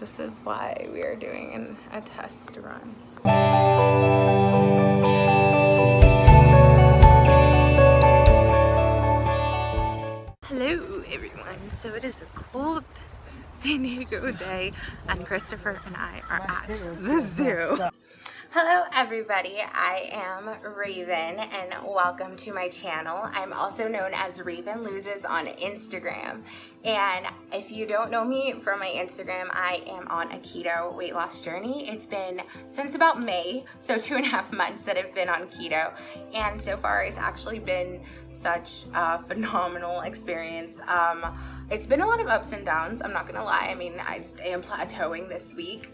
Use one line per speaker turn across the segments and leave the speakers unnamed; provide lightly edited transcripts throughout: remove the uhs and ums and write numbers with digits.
This is why we are doing a test run. Hello everyone. So it is a cold San Diego day and Christopher and I are at the zoo. Hello everybody, I am Raven and welcome to my channel. I'm also known as Raven Loses on Instagram. And if you don't know me from my Instagram, I am on a keto weight loss journey. It's been since about May, so 2.5 months that I've been on keto. And so far it's actually been such a phenomenal experience. It's been a lot of ups and downs, I'm not gonna lie. I mean, I am plateauing this week.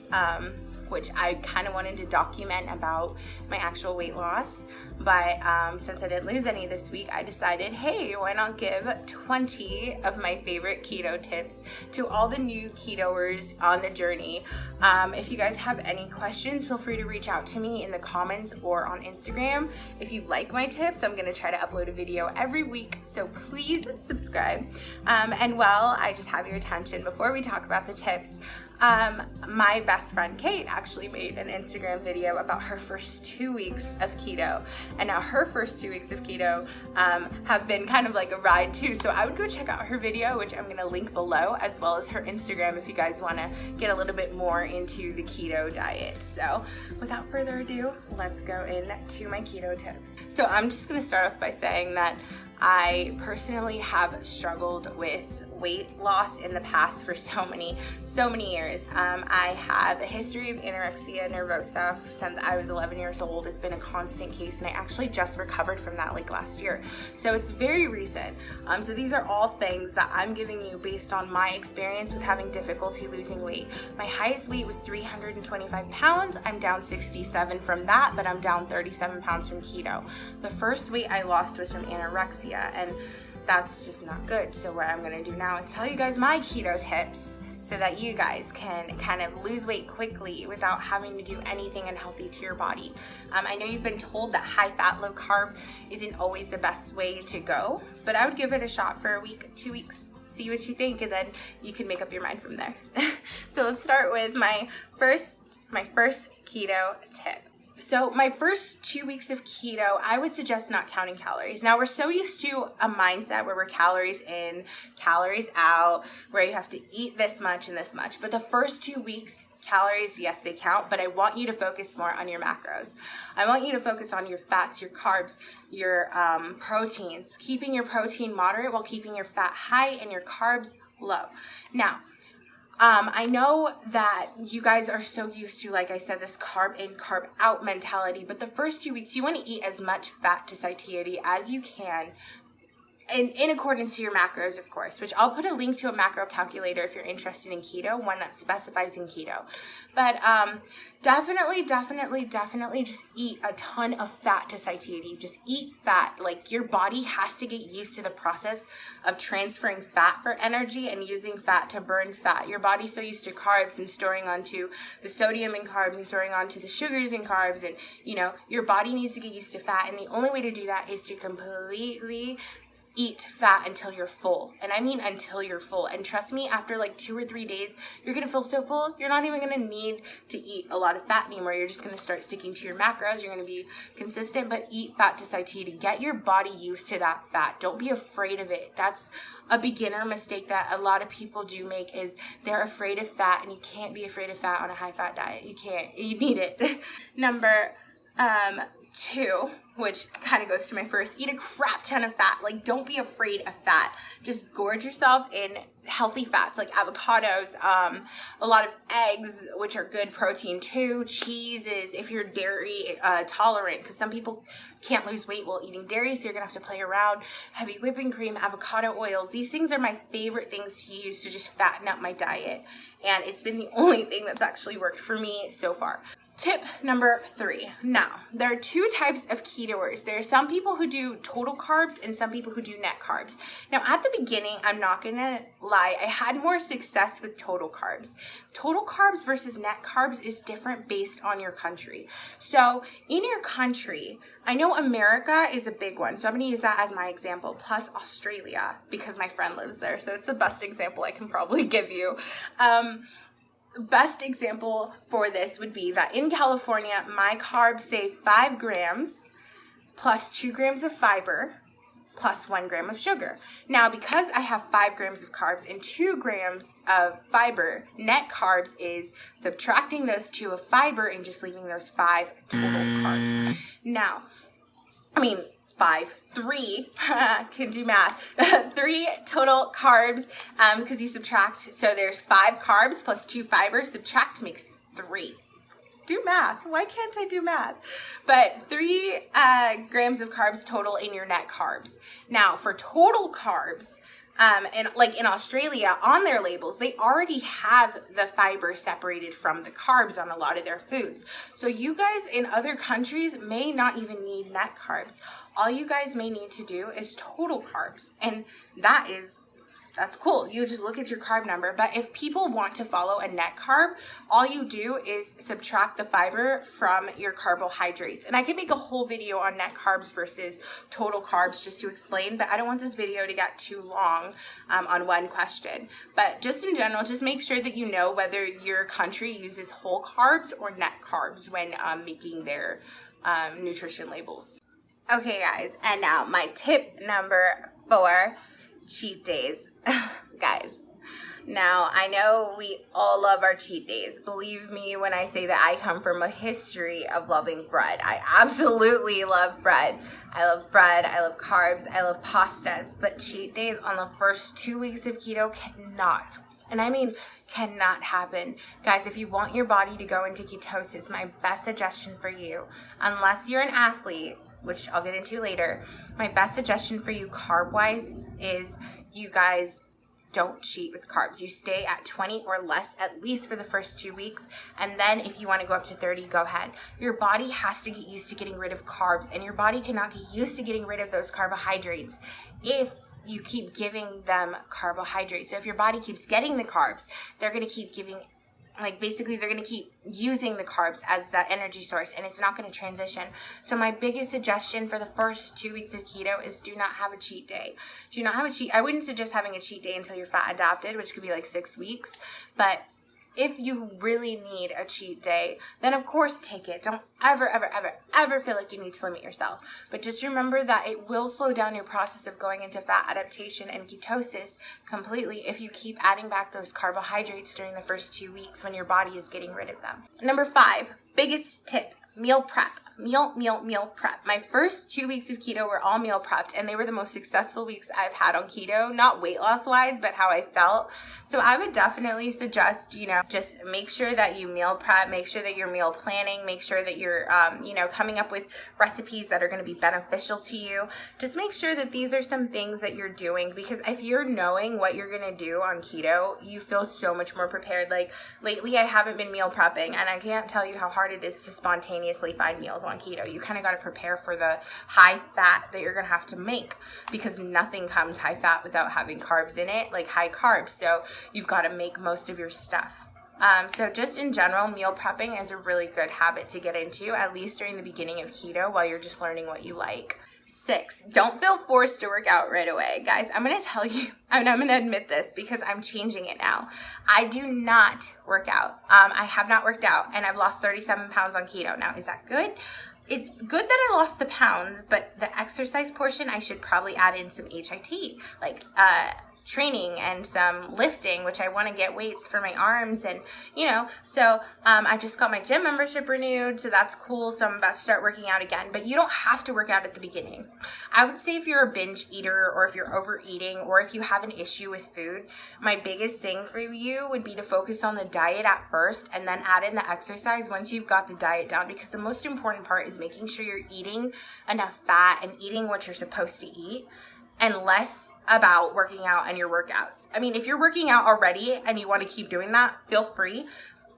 Which I kind of wanted to document about my actual weight loss. But since I didn't lose any this week, I decided, hey, why not give 20 of my favorite keto tips to all the new ketoers on the journey. If you guys have any questions, feel free to reach out to me in the comments or on Instagram. If you like my tips, I'm gonna try to upload a video every week, so please subscribe. And while I just have your attention, before we talk about the tips, my best friend Kate actually made an Instagram video about her first 2 weeks of keto, and now her first 2 weeks of keto have been kind of like a ride too. So I would go check out her video, which I'm going to link below, as well as her Instagram if you guys want to get a little bit more into the keto diet. So without further ado, let's go into my keto tips. So I'm just going to start off by saying that I personally have struggled with weight loss in the past for so many years. I have a history of anorexia nervosa since I was 11 years old. It's been a constant case, and I actually just recovered from that like last year. So it's very recent. So these are all things that I'm giving you based on my experience with having difficulty losing weight. My highest weight was 325 pounds. I'm down 67 from that, but I'm down 37 pounds from keto. The first weight I lost was from anorexia, and that's just not good. So what I'm gonna do now is tell you guys my keto tips so that you guys can kind of lose weight quickly without having to do anything unhealthy to your body. I know you've been told that high fat, low carb isn't always the best way to go, but I would give it a shot for a week, 2 weeks, see what you think, and then you can make up your mind from there. So let's start with my first keto tip. So my first 2 weeks of keto, I would suggest not counting calories. Now we're so used to a mindset where we're calories in, calories out, where you have to eat this much and this much. But the first 2 weeks, calories, yes, they count, but I want you to focus more on your macros. I want you to focus on your fats, your carbs, your proteins, keeping your protein moderate while keeping your fat high and your carbs low. Now, I know that you guys are so used to, like I said, this carb in, carb out mentality, but the first 2 weeks, you want to eat as much fat to satiety as you can, and in accordance to your macros, of course, which I'll put a link to a macro calculator if you're interested in keto, one that specifies in keto. But definitely just eat a ton of fat to satiety. Just eat fat. Like, your body has to get used to the process of transferring fat for energy and using fat to burn fat. Your body's so used to carbs and storing onto the sodium in carbs and storing onto the sugars in carbs, and your body needs to get used to fat, and the only way to do that is to completely eat fat until you're full. And I mean until you're full. And trust me, after like 2 or 3 days, you're gonna feel so full, you're not even gonna need to eat a lot of fat anymore. You're just gonna start sticking to your macros. You're gonna be consistent, but eat fat to satiety. Get your body used to that fat. Don't be afraid of it. That's a beginner mistake that a lot of people do make, is they're afraid of fat, and you can't be afraid of fat on a high fat diet. You can't. You need it. Number 2, which kind of goes to my first, eat a crap ton of fat. Like, don't be afraid of fat. Just gorge yourself in healthy fats like avocados, a lot of eggs, which are good protein too, cheeses, if you're dairy tolerant, because some people can't lose weight while eating dairy, so you're gonna have to play around. Heavy whipping cream, avocado oils, these things are my favorite things to use to just fatten up my diet, and it's been the only thing that's actually worked for me so far. Tip number 3. Now, there are 2 types of ketoers. There are some people who do total carbs and some people who do net carbs. Now, at the beginning, I'm not gonna lie, I had more success with total carbs. Total carbs versus net carbs is different based on your country. So, in your country, I know America is a big one, so I'm gonna use that as my example, plus Australia, because my friend lives there, so it's the best example I can probably give you. best example for this would be that in California, my carbs say 5 grams plus 2 grams of fiber plus 1 gram of sugar. Now, because I have 5 grams of carbs and 2 grams of fiber, net carbs is subtracting those 2 of fiber and just leaving those 5 total carbs. Now, 3, can do math, 3 total carbs, because you subtract, so there's 5 carbs plus 2 fiber, subtract makes 3. Do math. Why can't I do math? But 3 grams of carbs total in your net carbs. Now, for total carbs, and like in Australia, on their labels, they already have the fiber separated from the carbs on a lot of their foods. So you guys in other countries may not even need net carbs. All you guys may need to do is total carbs. And that's cool. You just look at your carb number. But if people want to follow a net carb, all you do is subtract the fiber from your carbohydrates. And I can make a whole video on net carbs versus total carbs just to explain, but I don't want this video to get too long on one question. But just in general, just make sure that you know whether your country uses whole carbs or net carbs when making their nutrition labels. Okay, guys, and now my tip number 4. Cheat days. Guys, now I know we all love our cheat days. Believe me when I say that I come from a history of loving bread. I absolutely love bread. I love bread, I love carbs, I love pastas, but cheat days on the first 2 weeks of keto cannot. And I mean cannot happen. Guys, if you want your body to go into ketosis, my best suggestion for you, unless you're an athlete, which I'll get into later, my best suggestion for you carb-wise is you guys don't cheat with carbs. You stay at 20 or less at least for the first 2 weeks, and then if you want to go up to 30, go ahead. Your body has to get used to getting rid of carbs, and your body cannot get used to getting rid of those carbohydrates if you keep giving them carbohydrates. So if your body keeps getting the carbs, they're going to keep giving, basically they're going to keep using the carbs as that energy source, and it's not going to transition. So my biggest suggestion for the first 2 weeks of keto is do not have a cheat day. Do not have a cheat. I wouldn't suggest having a cheat day until you're fat adapted, which could be like 6 weeks. But if you really need a cheat day, then of course take it. Don't ever feel like you need to limit yourself. But just remember that it will slow down your process of going into fat adaptation and ketosis completely if you keep adding back those carbohydrates during the first 2 weeks when your body is getting rid of them. Number 5, biggest tip, meal prep. Meal prep. My first 2 weeks of keto were all meal prepped, and they were the most successful weeks I've had on keto, not weight loss wise, but how I felt. So I would definitely suggest, just make sure that you meal prep, make sure that you're meal planning, make sure that you're, coming up with recipes that are going to be beneficial to you. Just make sure that these are some things that you're doing, because if you're knowing what you're going to do on keto, you feel so much more prepared. Like lately I haven't been meal prepping, and I can't tell you how hard it is to spontaneously find meals on keto. You kind of got to prepare for the high fat that you're going to have to make, because nothing comes high fat without having carbs in it, like high carbs. So you've got to make most of your stuff. So just in general, meal prepping is a really good habit to get into, at least during the beginning of keto while you're just learning what you like. 6, don't feel forced to work out right away. Guys, I'm going to tell you, and I'm going to admit this because I'm changing it now. I do not work out. I have not worked out, and I've lost 37 pounds on keto. Now, is that good? It's good that I lost the pounds, but the exercise portion, I should probably add in some HIIT, like training and some lifting, which I want to get weights for my arms, and so I just got my gym membership renewed, so that's cool. So I'm about to start working out again, but you don't have to work out at the beginning. I would say if you're a binge eater, or if you're overeating, or if you have an issue with food, my biggest thing for you would be to focus on the diet at first and then add in the exercise once you've got the diet down, because the most important part is making sure you're eating enough fat and eating what you're supposed to eat, and less about working out and your workouts. I mean, if you're working out already and you want to keep doing that, feel free.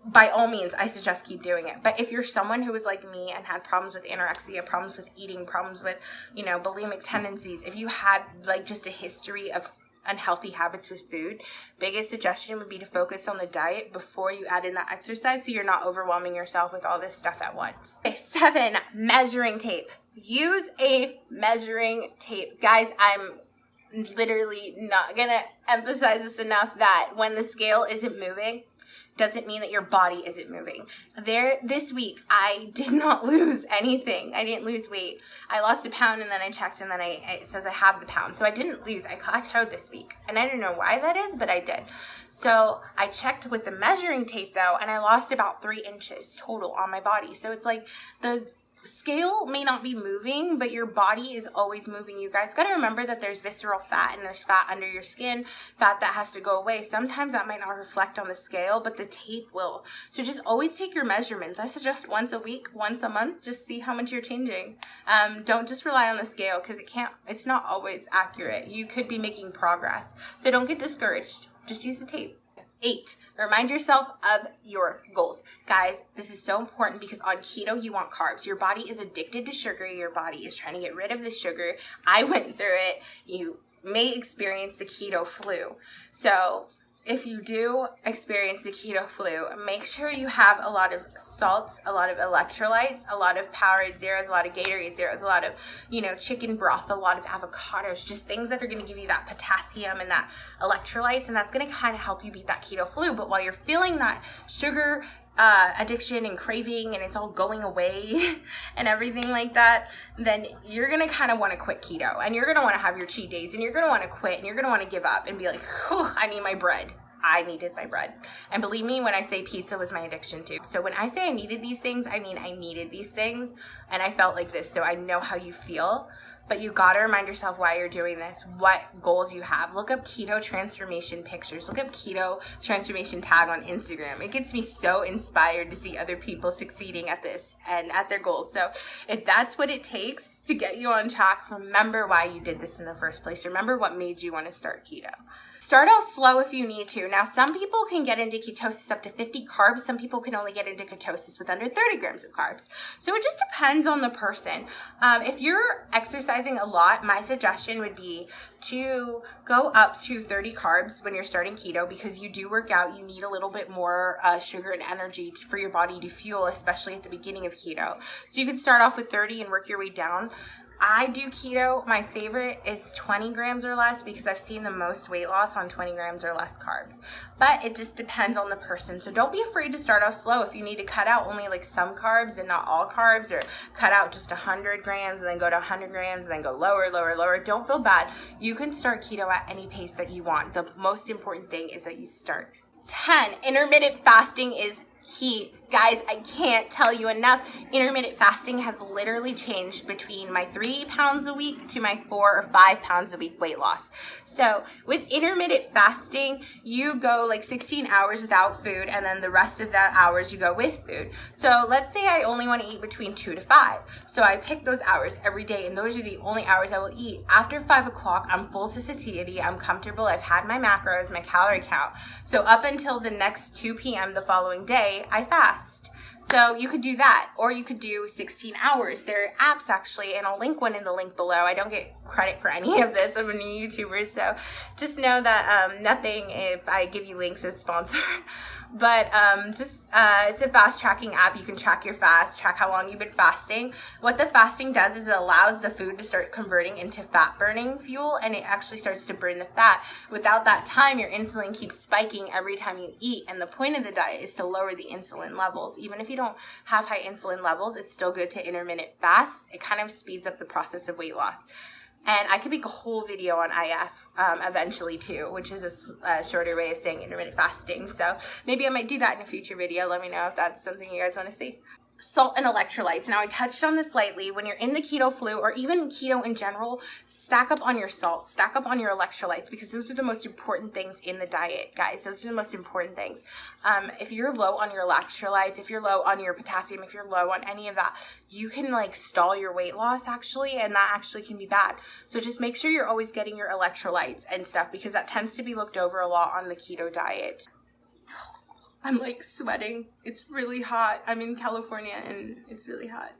By all means, I suggest keep doing it. But if you're someone who is like me and had problems with anorexia, problems with eating, problems with, bulimic tendencies, if you had just a history of unhealthy habits with food, biggest suggestion would be to focus on the diet before you add in that exercise, so you're not overwhelming yourself with all this stuff at once. Okay, 7, measuring tape. Use a measuring tape. Guys, I'm literally not gonna emphasize this enough that when the scale isn't moving, doesn't mean that your body isn't moving. This week, I did not lose anything. I didn't lose weight. I lost a pound, and then I checked, and then it says I have the pound. So I didn't lose. I plateaued this week. And I don't know why that is, but I did. So I checked with the measuring tape, though, and I lost about 3 inches total on my body. So it's like the scale may not be moving, but your body is always moving. You guys got to remember that there's visceral fat and there's fat under your skin, fat that has to go away. Sometimes that might not reflect on the scale, but the tape will. So just always take your measurements. I suggest once a week, once a month, just see how much you're changing. Don't just rely on the scale because it's not always accurate. You could be making progress. So don't get discouraged. Just use the tape. 8, remind yourself of your goals. Guys, this is so important because on keto, you want carbs. Your body is addicted to sugar. Your body is trying to get rid of the sugar. I went through it. You may experience the keto flu. So if you do experience the keto flu, make sure you have a lot of salts, a lot of electrolytes, a lot of Powerade Zeros, a lot of Gatorade Zeros, a lot of, chicken broth, a lot of avocados, just things that are going to give you that potassium and that electrolytes, and that's going to kind of help you beat that keto flu. But while you're feeling that sugar addiction and craving and it's all going away and everything like that, then you're going to kind of want to quit keto, and you're going to want to have your cheat days, and you're going to want to quit, and you're going to want to give up and be like, I need my bread. I needed my bread. And believe me, when I say pizza was my addiction too. So when I say I needed these things, I mean I needed these things, and I felt like this. So I know how you feel. But you got to remind yourself why you're doing this, what goals you have. Look up keto transformation pictures. Look up keto transformation tag on Instagram. It gets me so inspired to see other people succeeding at this and at their goals. So if that's what it takes to get you on track, remember why you did this in the first place. Remember what made you want to start keto. Start out slow if you need to. Now, some people can get into ketosis up to 50 carbs. Some people can only get into ketosis with under 30 grams of carbs. So it just depends on the person. If you're exercising a lot, my suggestion would be to go up to 30 carbs when you're starting keto, because you do work out. You need a little bit more sugar and energy for your body to fuel, especially at the beginning of keto. So you could start off with 30 and work your way down. I do keto. My favorite is 20 grams or less because I've seen the most weight loss on 20 grams or less carbs. But it just depends on the person. So don't be afraid to start off slow. If you need to cut out only like some carbs and not all carbs, or cut out just 100 grams and then go to 100 grams and then go lower, lower, lower, don't feel bad. You can start keto at any pace that you want. The most important thing is that you start. 10, intermittent fasting is key. Guys, I can't tell you enough. Intermittent fasting has literally changed between my 3 pounds a week to my 4 or 5 pounds a week weight loss. So with intermittent fasting, you go like 16 hours without food, and then the rest of that hours you go with food. So let's say I only want to eat between 2 to 5. So I pick those hours every day, and those are the only hours I will eat. After 5 o'clock, I'm full to satiety. I'm comfortable. I've had my macros, my calorie count. So up until the next 2 p.m. the following day, I fast. So you could do that, or you could do 16 hours. There are apps actually, and I'll link one in the link below. I don't get credit for any of this. I'm a new YouTuber, so just know that nothing if I give you links is sponsored. But it's a fast tracking app. You can track your fast, track how long you've been fasting. What the fasting does is it allows the food to start converting into fat burning fuel, and it actually starts to burn the fat. Without that time, your insulin keeps spiking every time you eat, and the point of the diet is to lower the insulin levels. Even if you don't have high insulin levels, it's still good to intermittent fast. It kind of speeds up the process of weight loss. And I could make a whole video on IF eventually too, which is a shorter way of saying intermittent fasting. So maybe I might do that in a future video. Let me know if that's something you guys want to see. Salt and electrolytes. Now, I touched on this lightly. When you're in the keto flu, or even keto in general, stack up on your salt, stack up on your electrolytes, because those are the most important things in the diet, guys. Those are the most important things. If you're low on your electrolytes, if you're low on your potassium, if you're low on any of that, you can like stall your weight loss actually, and that actually can be bad. So just make sure you're always getting your electrolytes and stuff, because that tends to be looked over a lot on the keto diet. I'm like sweating. It's really hot. I'm in California and it's really hot.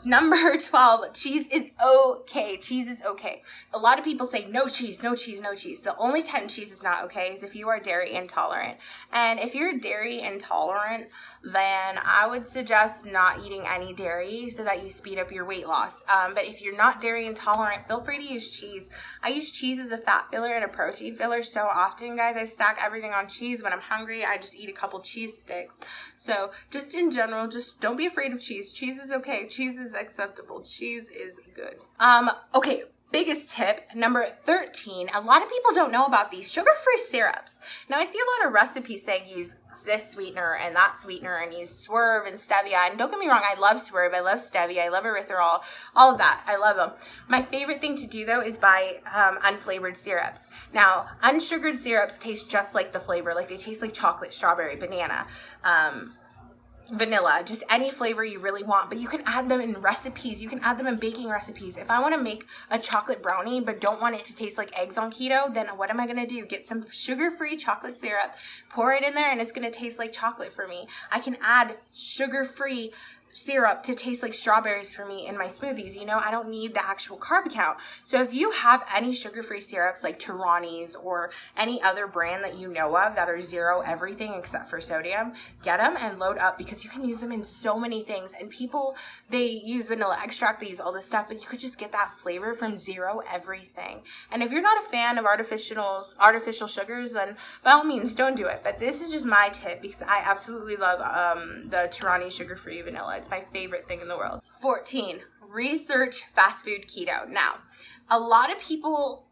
Number 12, cheese is okay. Cheese is okay. A lot of people say no cheese, no cheese, no cheese. The only time cheese is not okay is if you are dairy intolerant. And if you're dairy intolerant, then I would suggest not eating any dairy so that you speed up your weight loss. But if you're not dairy intolerant, feel free to use cheese. I use cheese as a fat filler and a protein filler so often, guys. I stack everything on cheese. When I'm hungry, I just eat a couple cheese sticks. So just in general, just don't be afraid of cheese. Cheese is okay. Cheese is acceptable. Cheese is good. Okay. Biggest tip, number 13, a lot of people don't know about these sugar-free syrups. Now, I see a lot of recipes saying use this sweetener and that sweetener and use Swerve and Stevia. And don't get me wrong, I love Swerve, I love Stevia, I love erythritol, all of that. I love them. My favorite thing to do, though, is buy unflavored syrups. Now, unsugared syrups taste just like the flavor. Like, they taste like chocolate, strawberry, banana, vanilla, just any flavor you really want, but you can add them in recipes. You can add them in baking recipes. If I want to make a chocolate brownie but don't want it to taste like eggs on keto, then what am I going to do? Get some sugar-free chocolate syrup, pour it in there, and it's going to taste like chocolate for me. I can add sugar-free syrup to taste like strawberries for me in my smoothies. You know, I don't need the actual carb count. So if you have any sugar-free syrups like Tirani's or any other brand that you know of that are zero everything except for sodium, get them and load up, because you can use them in so many things. And people, they use vanilla extract, they use all this stuff, but you could just get that flavor from zero everything. And if you're not a fan of artificial sugars, then by all means don't do it. But this is just my tip because I absolutely love the Tirani sugar-free vanilla. It's my favorite thing in the world. 14, research fast food keto. Now, a lot of people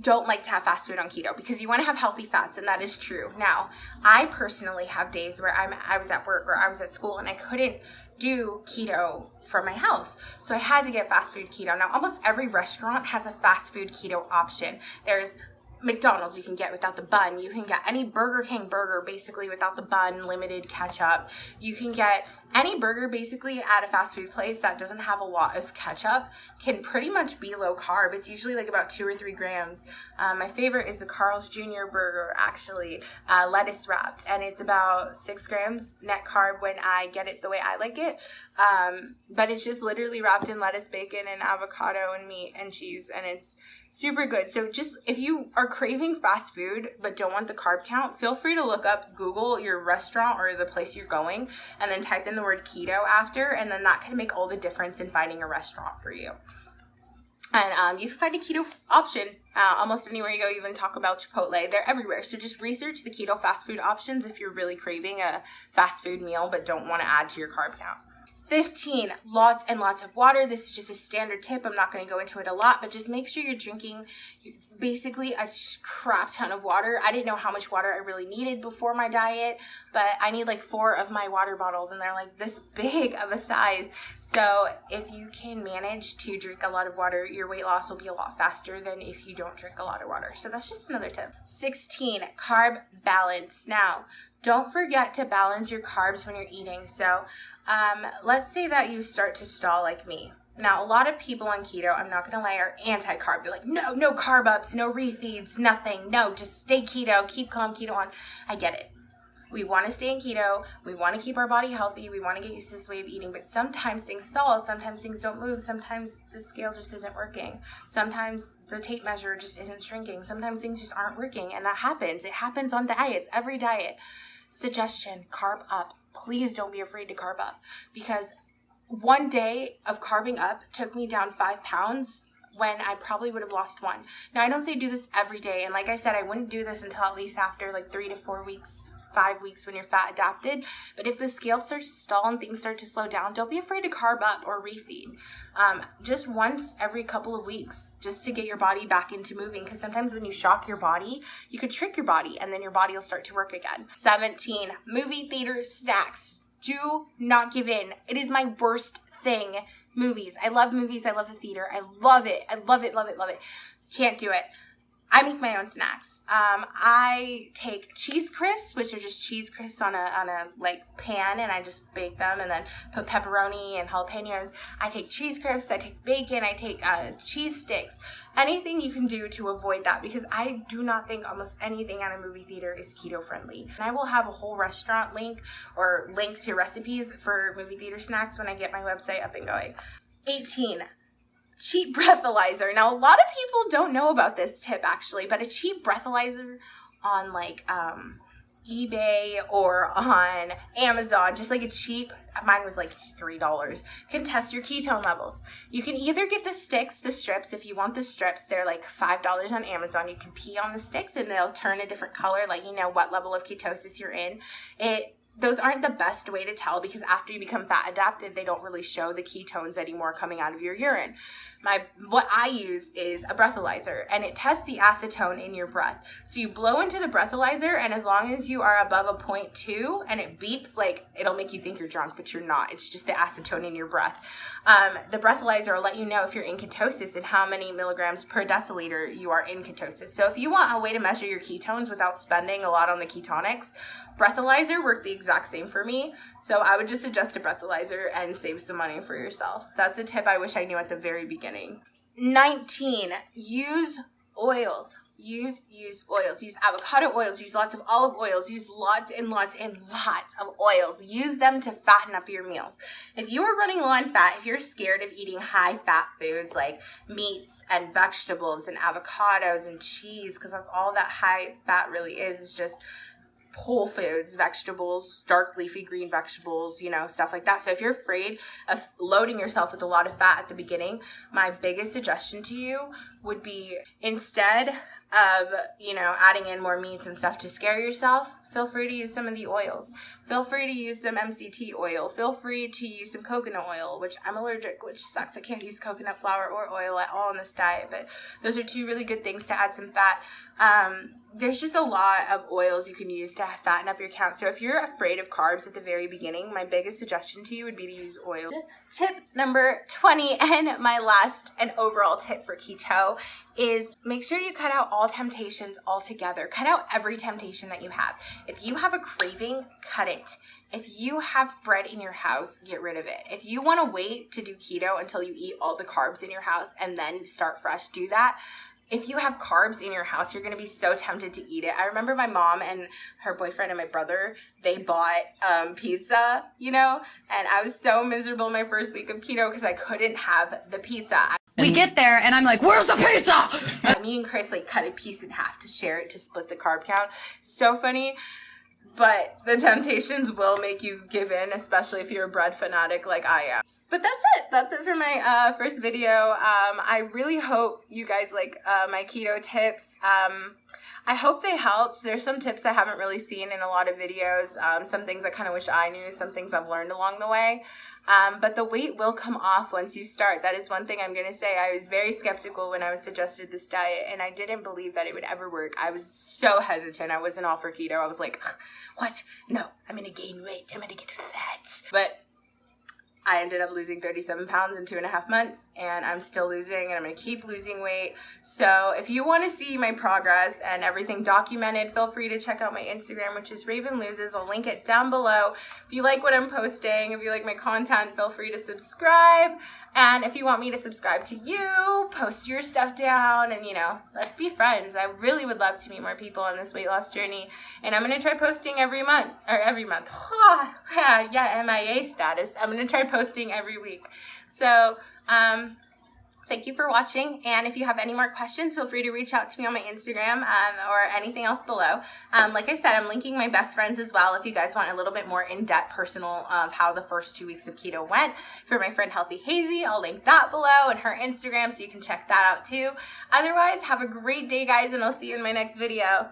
don't like to have fast food on keto because you want to have healthy fats, and that is true. Now, I personally have days where I was at work or I was at school and I couldn't do keto from my house. So I had to get fast food keto. Now, almost every restaurant has a fast food keto option. There's McDonald's you can get without the bun. You can get any Burger King burger basically without the bun, limited ketchup. You can get any burger basically at a fast food place that doesn't have a lot of ketchup can pretty much be low carb. It's usually like about 2 or 3 grams. My favorite is the Carl's Jr. burger, actually, lettuce wrapped, and it's about 6 grams net carb when I get it the way I like it. But it's just literally wrapped in lettuce, bacon, and avocado and meat and cheese, and it's super good. So just if you are craving fast food but don't want the carb count, feel free to look up, Google your restaurant or the place you're going, and then type in the word keto after, and then that can make all the difference in finding a restaurant for you. And you can find a keto option almost anywhere you go, even Taco Bell, Chipotle, they're everywhere. So just research the keto fast food options if you're really craving a fast food meal but don't want to add to your carb count. 15, lots and lots of water. This is just a standard tip. I'm not going to go into it a lot, but just make sure you're drinking basically a crap ton of water. I didn't know how much water I really needed before my diet, but I need like 4 of my water bottles, and they're like this big of a size. So if you can manage to drink a lot of water, your weight loss will be a lot faster than if you don't drink a lot of water. So that's just another tip. 16, carb balance. Now, don't forget to balance your carbs when you're eating. So let's say that you start to stall like me. Now, a lot of people on keto, I'm not going to lie, are anti-carb. They're like, no carb ups, no refeeds, nothing. No, just stay keto, keep calm, keto on. I get it. We want to stay in keto. We want to keep our body healthy. We want to get used to this way of eating. But sometimes things stall. Sometimes things don't move. Sometimes the scale just isn't working. Sometimes the tape measure just isn't shrinking. Sometimes things just aren't working. And that happens. It happens on diets, every diet. Suggestion, carb up. Please don't be afraid to carb up, because one day of carbing up took me down 5 pounds when I probably would have lost 1. Now, I don't say do this every day. And like I said, I wouldn't do this until at least after like 3 to 4 weeks, 5 weeks when you're fat adapted. But if the scale starts to stall and things start to slow down, don't be afraid to carb up or refeed. Just once every couple of weeks, just to get your body back into moving. Because sometimes when you shock your body, you could trick your body and then your body will start to work again. 17, movie theater snacks. Do not give in. It is my worst thing. Movies. I love movies. I love the theater. I love it. I love it, love it, love it. Can't do it. I make my own snacks. I take cheese crisps, which are just cheese crisps on a like pan, and I just bake them and then put pepperoni and jalapenos. I take cheese crisps, I take bacon, I take cheese sticks. Anything you can do to avoid that, because I do not think almost anything at a movie theater is keto friendly. And I will have a whole restaurant link or link to recipes for movie theater snacks when I get my website up and going. 18. Cheap breathalyzer. Now, a lot of people don't know about this tip actually, but a cheap breathalyzer on like eBay or on Amazon, just like a cheap, mine was like $3, can test your ketone levels. You can either get the sticks, the strips. If you want the strips, they're like $5 on Amazon. You can pee on the sticks and they'll turn a different color, like you know what level of ketosis you're in. Those aren't the best way to tell because after you become fat adapted, they don't really show the ketones anymore coming out of your urine. What I use is a breathalyzer, and it tests the acetone in your breath. So you blow into the breathalyzer, and as long as you are above a 0.2 and it beeps, like it'll make you think you're drunk, but you're not. It's just the acetone in your breath. The breathalyzer will let you know if you're in ketosis and how many milligrams per deciliter you are in ketosis. So if you want a way to measure your ketones without spending a lot on the ketonics, breathalyzer worked the exact same for me. So I would just adjust a breathalyzer and save some money for yourself. That's a tip I wish I knew at the very beginning. 19, use oils. Use oils. Use avocado oils. Use lots of olive oils. Use lots and lots and lots of oils. Use them to fatten up your meals. If you are running low on fat, if you're scared of eating high fat foods like meats and vegetables and avocados and cheese, because that's all that high fat really is just whole foods, vegetables, dark leafy green vegetables, you know, stuff like that. So if you're afraid of loading yourself with a lot of fat at the beginning, my biggest suggestion to you would be, instead of, you know, adding in more meats and stuff to scare yourself, feel free to use some of the oils. Feel free to use some MCT oil. Feel free to use some coconut oil, which I'm allergic, which sucks. I can't use coconut flour or oil at all in this diet, but those are two really good things to add some fat. There's just a lot of oils you can use to fatten up your count. So if you're afraid of carbs at the very beginning, my biggest suggestion to you would be to use oil. Tip number 20, and my last and overall tip for keto, is make sure you cut out all temptations altogether. Cut out every temptation that you have. If you have a craving, cut it. If you have bread in your house, get rid of it. If you want to wait to do keto until you eat all the carbs in your house and then start fresh, do that. If you have carbs in your house, you're going to be so tempted to eat it. I remember my mom and her boyfriend and my brother, they bought pizza, you know, and I was so miserable my first week of keto because I couldn't have the pizza.
We get there and I'm like, where's the pizza?
Me and Chris like cut a piece in half to share it to split the carb count. So funny. But the temptations will make you give in, especially if you're a bread fanatic like I am. But that's it. That's it for my first video. I really hope you guys like my keto tips. I hope they helped. There's some tips I haven't really seen in a lot of videos. Some things I kind of wish I knew. Some things I've learned along the way. But the weight will come off once you start. That is one thing I'm going to say. I was very skeptical when I was suggested this diet, and I didn't believe that it would ever work. I was so hesitant. I wasn't all for keto. I was like, what? No, I'm going to gain weight. I'm going to get fat. But I ended up losing 37 pounds in 2.5 months, and I'm still losing, and I'm going to keep losing weight. So if you want to see my progress and everything documented, feel free to check out my Instagram, which is Raven Loses. I'll link it down below. If you like what I'm posting, if you like my content, feel free to subscribe. And if you want me to subscribe to you, post your stuff down, and, you know, let's be friends. I really would love to meet more people on this weight loss journey. And I'm going to try posting every month. Yeah, MIA status. I'm going to try posting every week. So, thank you for watching, and if you have any more questions, feel free to reach out to me on my Instagram or anything else below. Like I said, I'm linking my best friends as well if you guys want a little bit more in-depth personal of how the first 2 weeks of keto went. For my friend Healthy Hazy, I'll link that below and her Instagram so you can check that out too. Otherwise, have a great day, guys, and I'll see you in my next video.